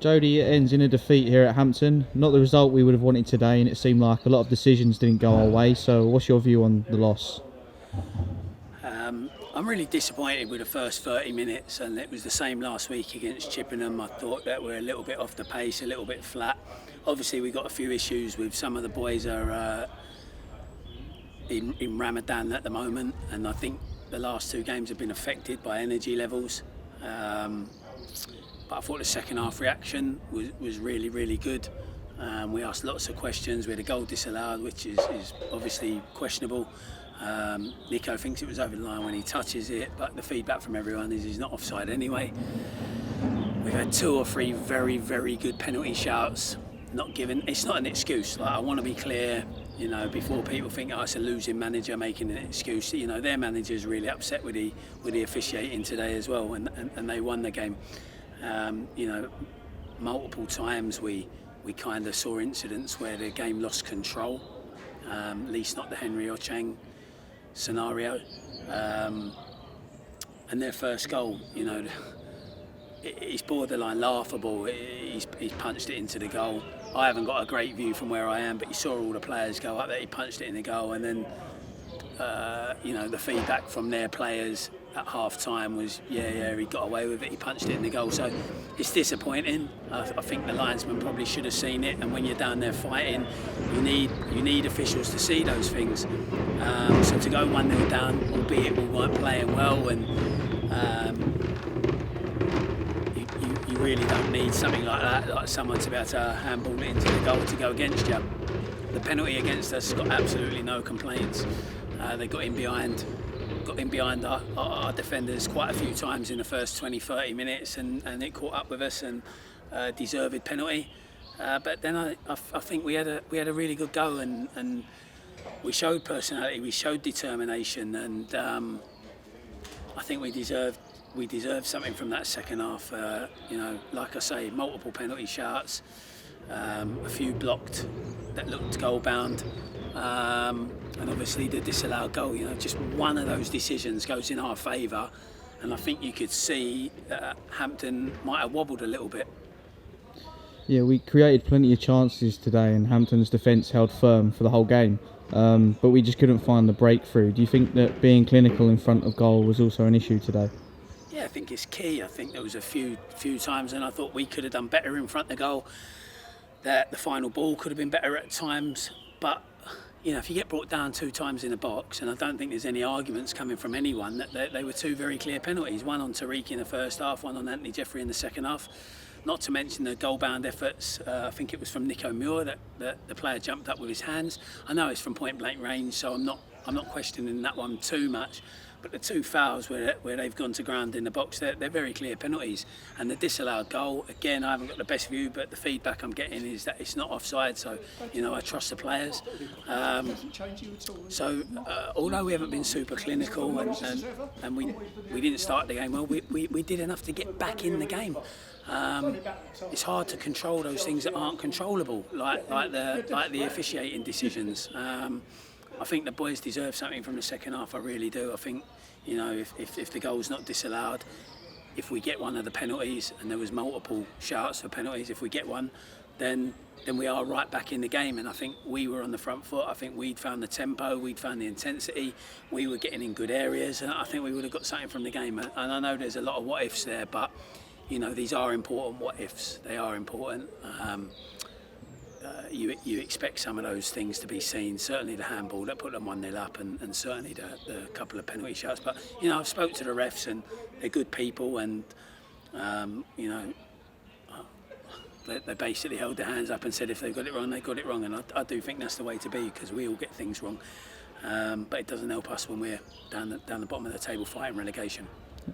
Jody, it ends in a defeat here at Hampton. Not the result we would have wanted today, and it seemed like a lot of decisions didn't go our way. So what's your view on the loss? I'm really disappointed with the first 30 minutes, and it was the same last week against Chippenham. I thought that we're a little bit off the pace, a little bit flat. Obviously, we've got a few issues with some of the boys are in Ramadan at the moment, and I think the last two games have been affected by energy levels. But I thought the second half reaction was really, really good. We asked lots of questions. We had a goal disallowed, which is obviously questionable. Nico thinks it was over the line when he touches it, but the feedback from everyone is he's not offside anyway. We've had 2 or 3 very, very good penalty shouts. Not given. It's not an excuse. Like, I want to be clear, before people think, oh, it's a losing manager making an excuse. Their manager's really upset with the officiating today as well, and they won the game. Multiple times we kind of saw incidents where the game lost control. At least not the Henry or Chang scenario. And their first goal, it's borderline laughable. He's punched it into the goal. I haven't got a great view from where I am, but you saw all the players go up there. He punched it in the goal, and then the feedback from their players at half time was, he got away with it. He punched it in the goal. So it's disappointing. I think the linesman probably should have seen it. And when you're down there fighting, you need officials to see those things. So to go 1-0 down, albeit we weren't playing well, and you really don't need something like that, like someone to be able to handball it into the goal to go against you. The penalty against us got absolutely no complaints. They got in behind our defenders quite a few times in the first 20-30 minutes, and it caught up with us, and deserved penalty. But then I think we had a really good go, and we showed personality, we showed determination, and I think we deserved something from that second half. Like I say, multiple penalty shots, a few blocked that looked goal bound. And obviously the disallowed goal, just one of those decisions goes in our favour, and I think you could see that Hampton might have wobbled a little bit. Yeah, we created plenty of chances today, and Hampton's defence held firm for the whole game, but we just couldn't find the breakthrough. Do you think that being clinical in front of goal was also an issue today? Yeah, I think it's key. I think there was a few times, and I thought we could have done better in front of goal. That the final ball could have been better at times, but if you get brought down 2 times in the box, and I don't think there's any arguments coming from anyone that they were 2 very clear penalties. One on Tariq in the first half, one on Anthony Jeffrey in the second half. Not to mention the goal-bound efforts. I think it was from Nico Muir that the player jumped up with his hands. I know it's from point-blank range, so I'm not questioning that one too much. But the 2 fouls where they've gone to ground in the box, they're very clear penalties. And the disallowed goal, again, I haven't got the best view, but the feedback I'm getting is that it's not offside. So, I trust the players. Although we haven't been super clinical and we didn't start the game well, we did enough to get back in the game. It's hard to control those things that aren't controllable, like the officiating decisions. I think the boys deserve something from the second half. I really do. I think, if the goal's not disallowed, if we get one of the penalties, and there was multiple shouts for penalties, if we get one, then we are right back in the game. And I think we were on the front foot. I think we'd found the tempo, we'd found the intensity, we were getting in good areas, and I think we would have got something from the game. And I know there's a lot of what ifs there, but these are important what ifs. They are important. You expect some of those things to be seen. Certainly the handball that put them 1-0 up, and certainly the couple of penalty shots. But I've spoke to the refs, and they're good people, and they basically held their hands up and said if they've got it wrong, they got it wrong. And I do think that's the way to be, because we all get things wrong. But it doesn't help us when we're down the bottom of the table fighting relegation.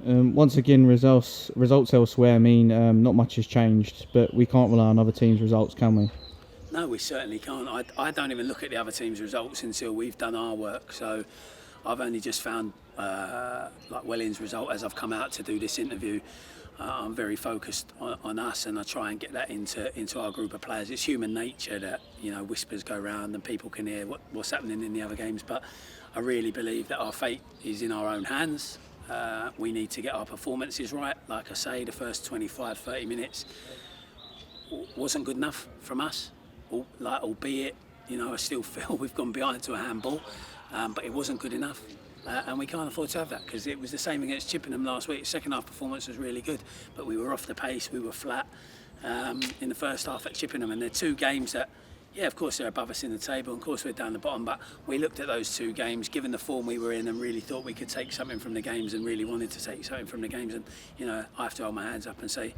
Once again, results elsewhere mean not much has changed, but we can't rely on other teams' results, can we? No, we certainly can't. I don't even look at the other team's results until we've done our work. So I've only just found Welling's result as I've come out to do this interview. I'm very focused on us, and I try and get that into our group of players. It's human nature that whispers go round and people can hear what's happening in the other games. But I really believe that our fate is in our own hands. We need to get our performances right. Like I say, the first 25-30 minutes wasn't good enough from us. Albeit, I still feel we've gone behind to a handball, but it wasn't good enough. And we can't afford to have that, because it was the same against Chippenham last week. Second half performance was really good, but we were off the pace, we were flat in the first half at Chippenham. And they're two games that, yeah, of course they're above us in the table, and of course we're down the bottom, but we looked at those two games, given the form we were in, and really thought we could take something from the games, and really wanted to take something from the games. And I have to hold my hands up and say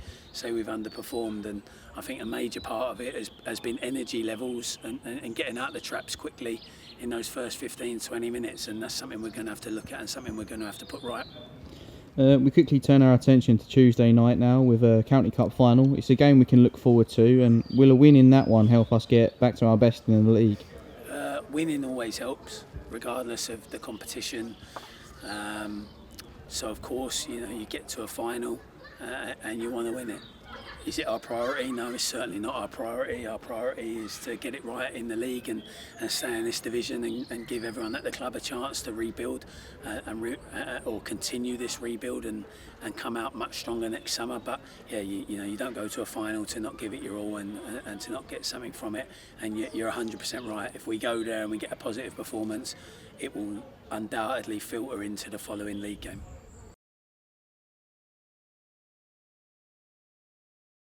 we've underperformed. And I think a major part of it has been energy levels and getting out the traps quickly in those first 15-20 minutes, and that's something we're going to have to look at, and something we're going to have to put right. We quickly turn our attention to Tuesday night now with a County Cup final. It's a game we can look forward to, and will a win in that one help us get back to our best in the league? Winning always helps, regardless of the competition. So of course, you get to a final and you want to win it. Is it our priority? No, it's certainly not our priority. Our priority is to get it right in the league and stay in this division and give everyone at the club a chance to rebuild or continue this rebuild and come out much stronger next summer. But yeah, you don't go to a final to not give it your all and to not get something from it. And you're 100% right. If we go there and we get a positive performance, it will undoubtedly filter into the following league game.